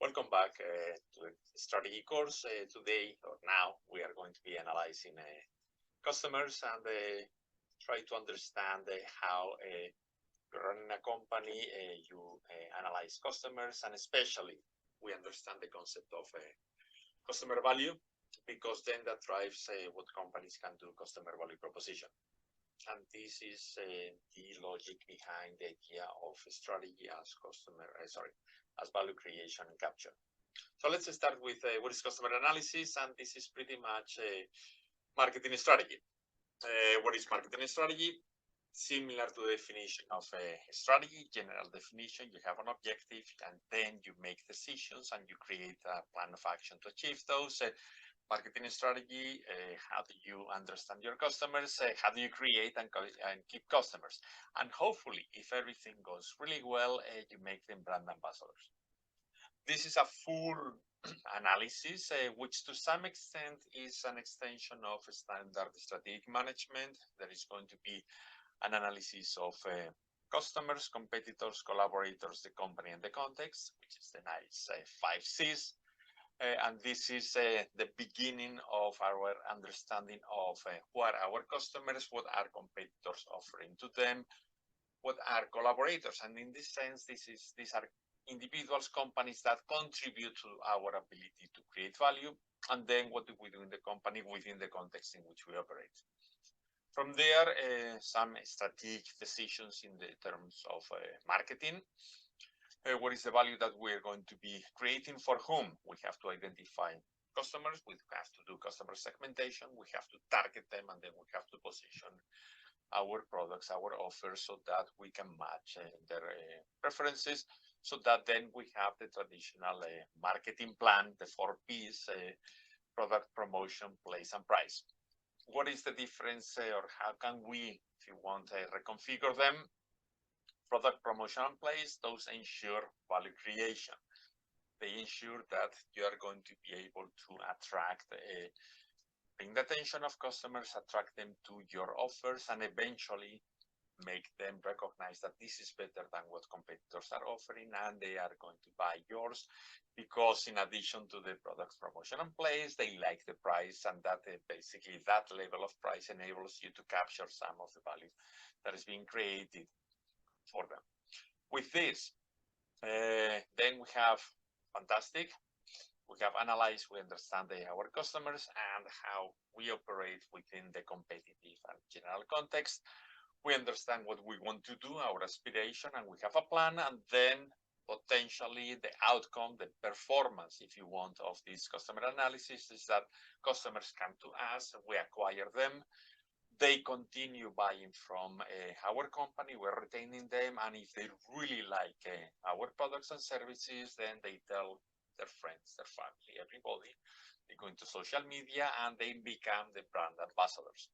Welcome back to the strategy course. Today or now, we are going to be analyzing customers and try to understand how running a company, you analyze customers, and especially we understand the concept of customer value, because then that drives what companies can do, customer value proposition. And this is the logic behind the idea of strategy as as value creation and capture. So let's start with what is customer analysis, and this is pretty much a marketing strategy. What is marketing strategy? Similar to the definition of a strategy, general definition, you have an objective and then you make decisions and you create a plan of action to achieve those. Marketing strategy, how do you understand your customers, how do you create and keep customers, and hopefully, if everything goes really well, you make them brand ambassadors. This is a full analysis, which to some extent is an extension of standard strategic management. There is going to be an analysis of customers, competitors, collaborators, the company, and the context, which is the nice 5 C's. And this is the beginning of our understanding of who are our customers, what are competitors offering to them, what are collaborators. And in this sense, these are individuals, companies that contribute to our ability to create value, and then what do we do in the company within the context in which we operate. From there, some strategic decisions in the terms of marketing. What is the value that we're going to be creating for whom? We have to identify customers, we have to do customer segmentation, we have to target them, and then we have to position our products, our offers, so that we can match their preferences, so that then we have the traditional marketing plan, the 4 Ps, product, promotion, place, and price. What is the difference, or how can we, if you want, reconfigure them? Product, promotion, and place, those ensure value creation. They ensure that you are going to be able to attract, bring the attention of customers, attract them to your offers, and eventually make them recognize that this is better than what competitors are offering, and they are going to buy yours, because in addition to the product, promotion, and place, they like the price, and that basically that level of price enables you to capture some of the value that is being created for them. With this, then we have fantastic. We have analyzed, we understand our customers and how we operate within the competitive and general context. We understand what we want to do, our aspiration, and we have a plan, and then potentially the outcome, the performance, if you want, of this customer analysis is that customers come to us, we acquire them, they continue buying from our company, we're retaining them, and if they really like our products and services, then they tell their friends, their family, everybody. They go into social media and they become the brand ambassadors.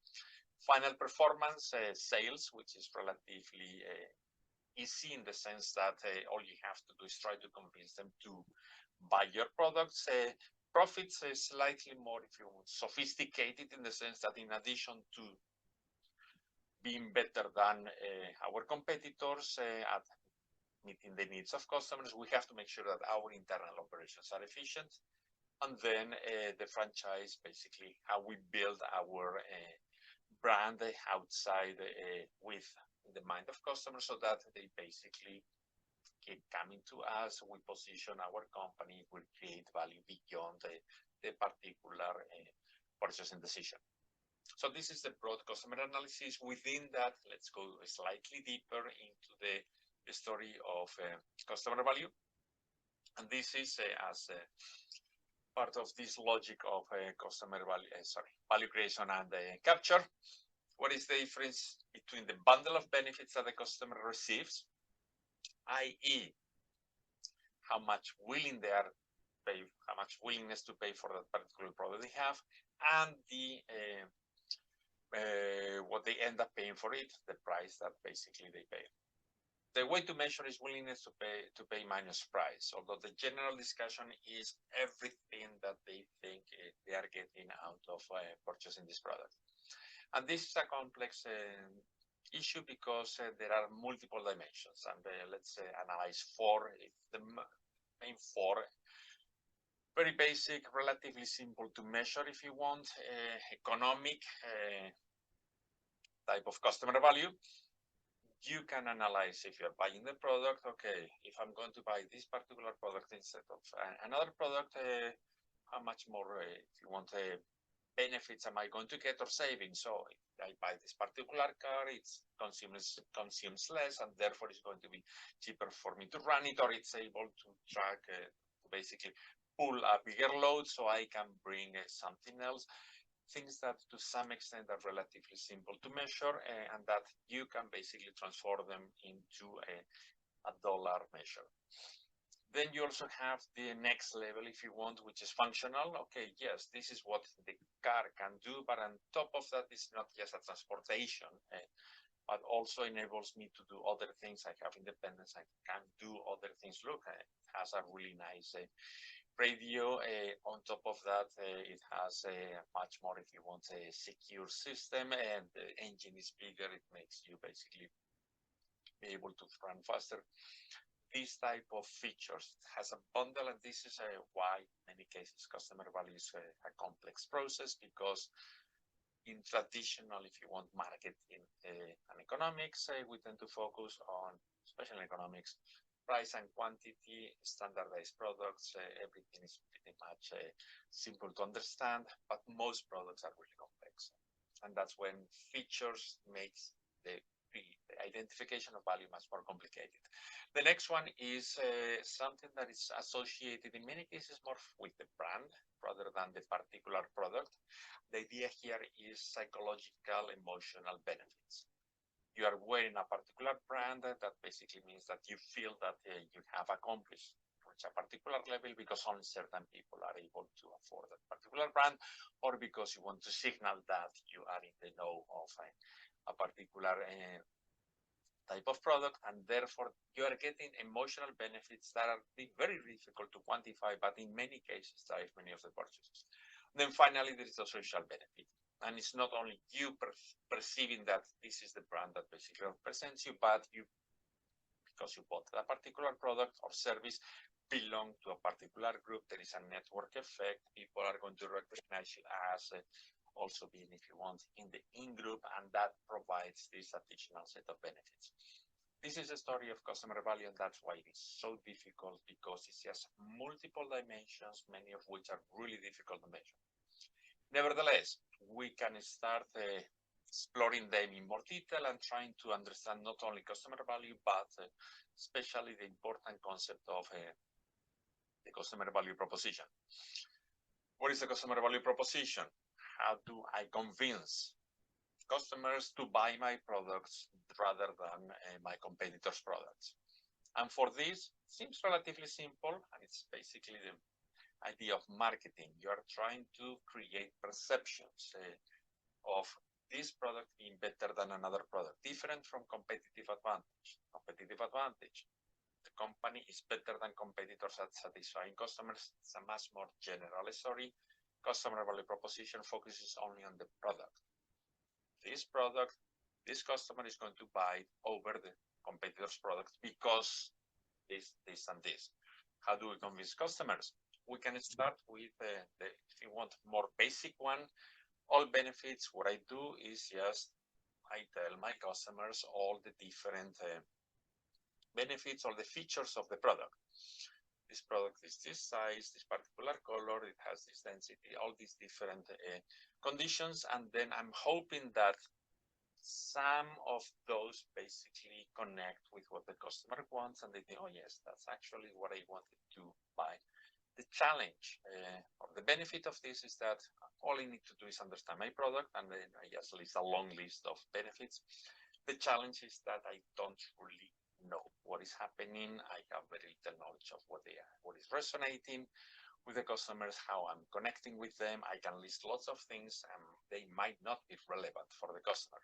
Final performance, sales, which is relatively easy in the sense that all you have to do is try to convince them to buy your products. Profits is slightly more, if you want, sophisticated in the sense that in addition to being better than our competitors at meeting the needs of customers, we have to make sure that our internal operations are efficient. And then the franchise, basically how we build our brand outside with the mind of customers, so that they basically keep coming to us. We position our company, we create value beyond the particular purchasing decision. So this is the broad customer analysis. Within that, let's go slightly deeper into the story of customer value. And this is as part of this logic of customer value, value creation and capture. What is the difference between the bundle of benefits that the customer receives, i.e., how much willing they are pay, how much willingness to pay for that particular product they have, and the what they end up paying for it, the price that basically they pay. The way to measure is willingness to pay minus price, although the general discussion is everything that they think they are getting out of purchasing this product. And this is a complex issue because there are multiple dimensions, and let's analyze 4. main four. Very basic, relatively simple to measure if you want, economic type of customer value. You can analyze if you're buying the product, okay, if I'm going to buy this particular product instead of another product, how much more, if you want, benefits am I going to get or savings? So if I buy this particular car, it consumes less, and therefore it's going to be cheaper for me to run it, or it's able to track, to basically pull a bigger load so I can bring something else. Things that to some extent are relatively simple to measure, and that you can basically transform them into a dollar measure. Then you also have the next level, if you want, which is functional. Okay, yes, this is what the car can do, but on top of that, it's not just a transportation, but also enables me to do other things. I have independence, I can do other things. Look, it has a really nice radio. On top of that, it has a much more, if you want, a secure system, and the engine is bigger. It makes you basically be able to run faster. This type of features has a bundle, and this is why in many cases customer value is a complex process, because in traditional, if you want, marketing and economics, we tend to focus on, especially economics, price and quantity, standardized products. Everything is pretty much simple to understand, but most products are really complex. And that's when features makes the identification of value much more complicated. The next one is something that is associated in many cases more with the brand rather than the particular product. The idea here is psychological, emotional benefits. You are wearing a particular brand, that basically means that you feel that you have accomplished reach a particular level because only certain people are able to afford that particular brand, or because you want to signal that you are in the know of a particular type of product, and therefore you are getting emotional benefits that are very difficult to quantify, but in many cases drive many of the purchases. And then finally, there is a social benefit. And it's not only you perceiving that this is the brand that basically represents you, but you, because you bought a particular product or service, belong to a particular group. There is a network effect. People are going to recognize you as also being, if you want, in the in-group, and that provides this additional set of benefits. This is a story of customer value, and that's why it is so difficult, because it's just multiple dimensions, many of which are really difficult to measure. Nevertheless, we can start exploring them in more detail and trying to understand not only customer value, but especially the important concept of the customer value proposition. What is the customer value proposition? How do I convince customers to buy my products rather than my competitors' products? And for this, it seems relatively simple, and it's basically the idea of marketing. You are trying to create perceptions of this product being better than another product, different from competitive advantage. Competitive advantage, the company is better than competitors at satisfying customers. It's a much more general story. Customer value proposition focuses only on the product. This product, this customer is going to buy over the competitor's product because this and this. How do we convince customers? We can start with if you want, more basic one. All benefits. What I do is just I tell my customers all the different benefits or the features of the product. This product is this size, this particular color, it has this density, all these different conditions, and then I'm hoping that some of those basically connect with what the customer wants, and they think, oh yes, that's actually what I wanted to buy. The challenge or the benefit of this is that all I need to do is understand my product, and then I just list a long list of benefits. The challenge is that I don't really know what is happening. I have very little knowledge of what is resonating with the customers, how I'm connecting with them. I can list lots of things, and they might not be relevant for the customer.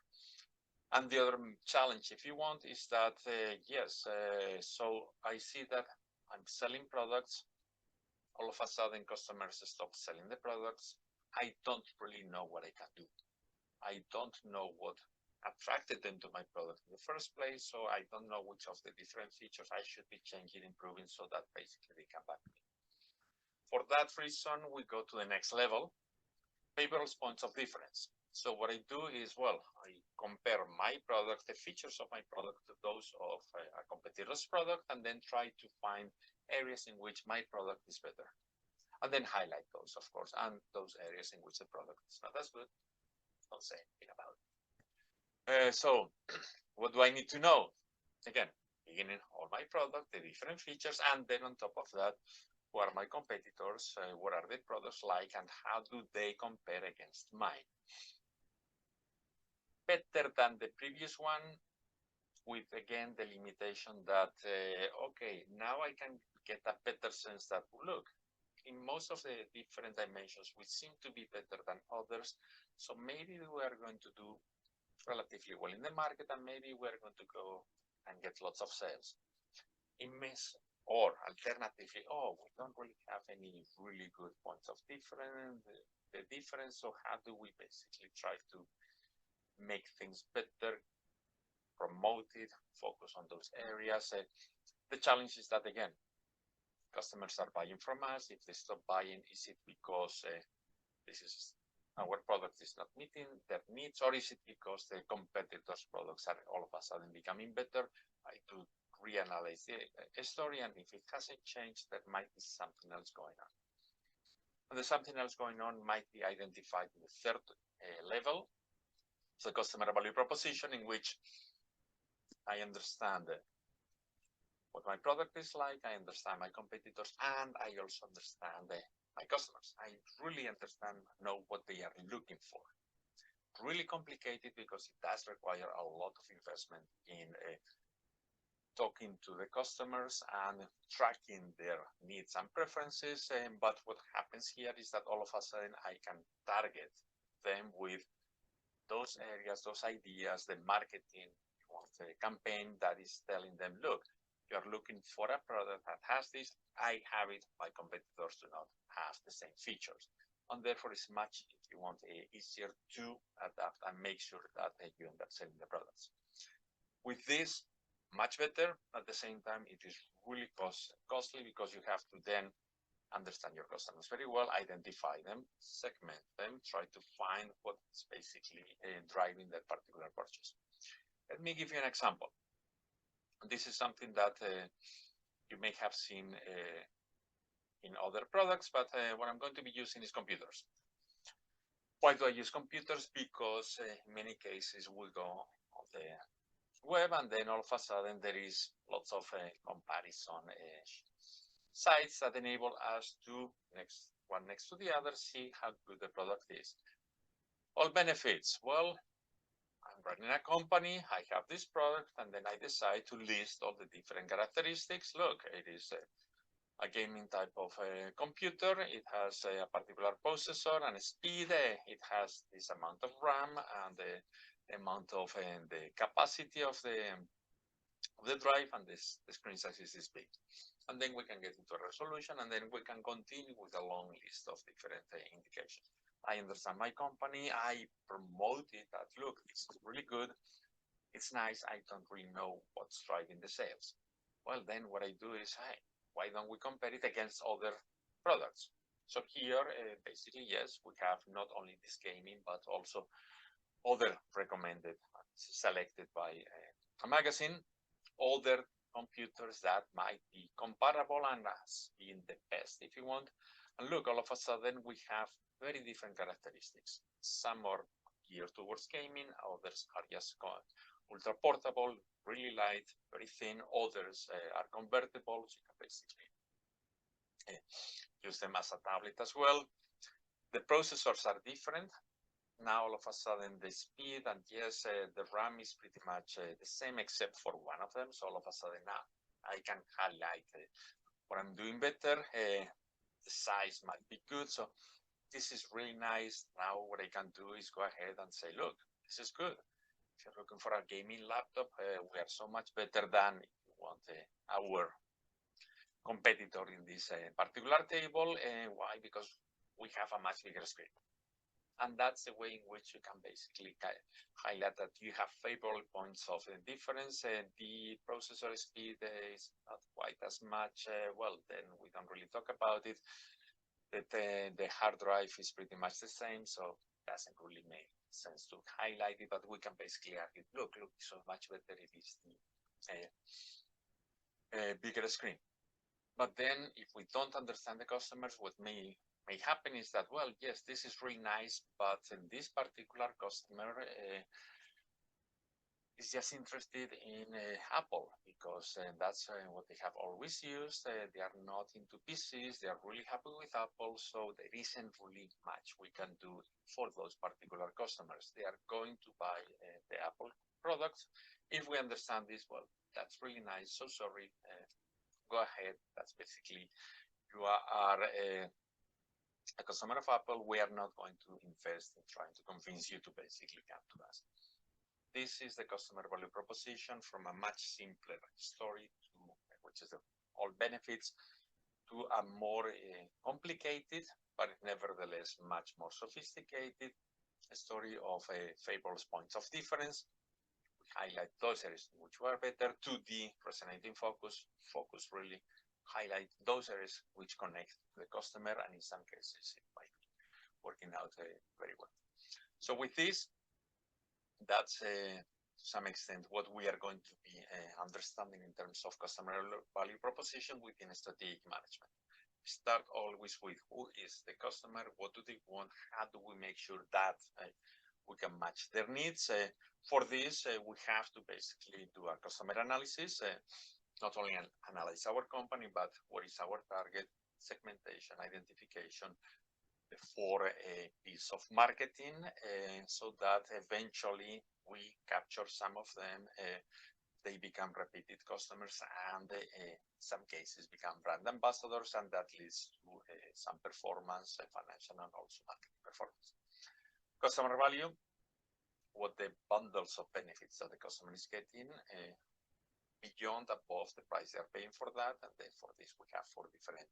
And the other challenge, if you want, is that, so I see that I'm selling products. All of a sudden, customers stop selling the products. I don't really know what I can do. I don't know what attracted them to my product in the first place, so I don't know which of the different features I should be changing, improving, so that basically they come back to me. For that reason, we go to the next level, favorable points of difference. So what I do is, well, I compare my product, the features of my product, to those of a competitor's product, and then try to find areas in which my product is better. And then highlight those, of course, and those areas in which the product is not as good, don't say anything about it. So what do I need to know? Again, beginning all my product, the different features, and then on top of that, who are my competitors, what are the products like, and how do they compare against mine? Better than the previous one, with again the limitation that, okay, now I can get a better sense that, look, in most of the different dimensions, we seem to be better than others, so maybe we are going to do relatively well in the market, and maybe we're going to go and get lots of sales. Or alternatively, oh, we don't really have any really good points of difference, the difference, so how do we basically try to make things better, promote it, focus on those areas? The challenge is that, again, customers are buying from us. If they stop buying, is it because our product is not meeting their needs, or is it because the competitors' products are all of a sudden becoming better? I do reanalyze the story, and if it hasn't changed, there might be something else going on. And the something else going on might be identified in the third level, so customer value proposition, in which I understand what my product is like, I understand my competitors, and I also understand my customers. I really know what they are looking for. Really complicated, because it does require a lot of investment in talking to the customers and tracking their needs and preferences. But what happens here is that all of a sudden I can target them with those areas, those ideas, the marketing campaign that is telling them, look, you're looking for a product that has this, I have it, my competitors do not have the same features. And therefore it's much, if you want, easier to adapt and make sure that you end up selling the products. With this, much better. At the same time, it is really costly, because you have to then understand your customers very well, identify them, segment them, try to find what's basically driving that particular purchase. Let me give you an example. This is something that you may have seen in other products, but what I'm going to be using is computers. Why do I use computers? Because in many cases we go on the web, and then all of a sudden there is lots of comparison sites that enable us to, one next to the other, see how good the product is. All benefits. Well, I'm running a company, I have this product, and then I decide to list all the different characteristics. Look, it is a gaming type of computer. It has a particular processor and speed. It has this amount of RAM, and the amount of the capacity of the drive, and the screen size is this big. And then we can get into a resolution, and then we can continue with a long list of different indications. I understand my company, I promote it, that look, it's really good, it's nice, I don't really know what's driving the sales. Well, then what I do is, hey, why don't we compare it against other products? So here, basically, yes, we have not only this gaming, but also other recommended, selected by a magazine, other computers that might be comparable and as being the best, if you want. And look, all of a sudden we have very different characteristics. Some are geared towards gaming, others are just ultra portable, really light, very thin. Others are convertible, so you can basically use them as a tablet as well. The processors are different. Now all of a sudden the speed, and yes, the RAM is pretty much the same except for one of them. So all of a sudden now I can highlight what I'm doing better. The size might be good. So this is really nice. Now what I can do is go ahead and say, look, this is good. If you're looking for a gaming laptop, we are so much better than, if you want, our competitor in this particular table. Why? Because we have a much bigger screen. And that's the way in which you can basically highlight that you have favorable points of difference. The processor speed is not quite as much. Well, then we don't really talk about it. That the hard drive is pretty much the same, so it doesn't really make sense to highlight it. But we can basically argue, look, so much better it is the bigger screen. But then, if we don't understand the customers, what may happen is that, well, yes, this is really nice, but in this particular customer is just interested in Apple because that's what they have always used. They are not into PCs. They are really happy with Apple, so there isn't really much we can do for those particular customers. They are going to buy the Apple products. If we understand this, well, that's really nice. So sorry. Go ahead. That's basically, you are a customer of Apple. We are not going to invest in trying to convince you to basically come to us. This is the customer value proposition from a much simpler story, which is all benefits, to a more complicated, but nevertheless much more sophisticated story of favorable points of difference. Highlight those areas which were better. To the resonating focus really highlight those areas which connect the customer, and in some cases it might be working out very well. So with this, that's to some extent what we are going to be understanding in terms of customer value proposition within strategic management. Start always with who is the customer, what do they want, how do we make sure that we can match their needs. For this, we have to basically do a customer analysis, not only analyze our company, but what is our target, segmentation, identification for a piece of marketing, so that eventually we capture some of them. They become repeated customers, and in some cases become brand ambassadors, and that leads to some performance, financial and also marketing performance. Customer value, what the bundles of benefits that the customer is getting beyond, above the price they are paying for that. And then for this, we have 4 different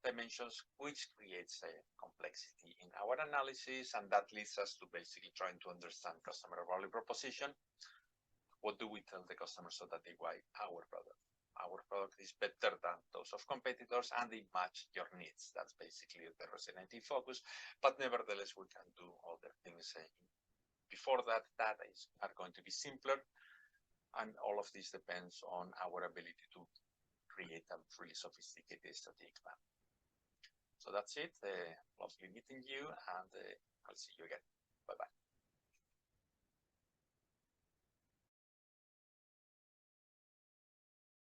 dimensions, which creates a complexity in our analysis. And that leads us to basically trying to understand customer value proposition. What do we tell the customer so that they buy our product? Our product is better than those of competitors, and they match your needs. That's basically the resonating focus. But nevertheless, we can do other things before that are going to be simpler. And all of this depends on our ability to create a really sophisticated strategic plan. So that's it. Lovely meeting you, and I'll see you again. Bye-bye.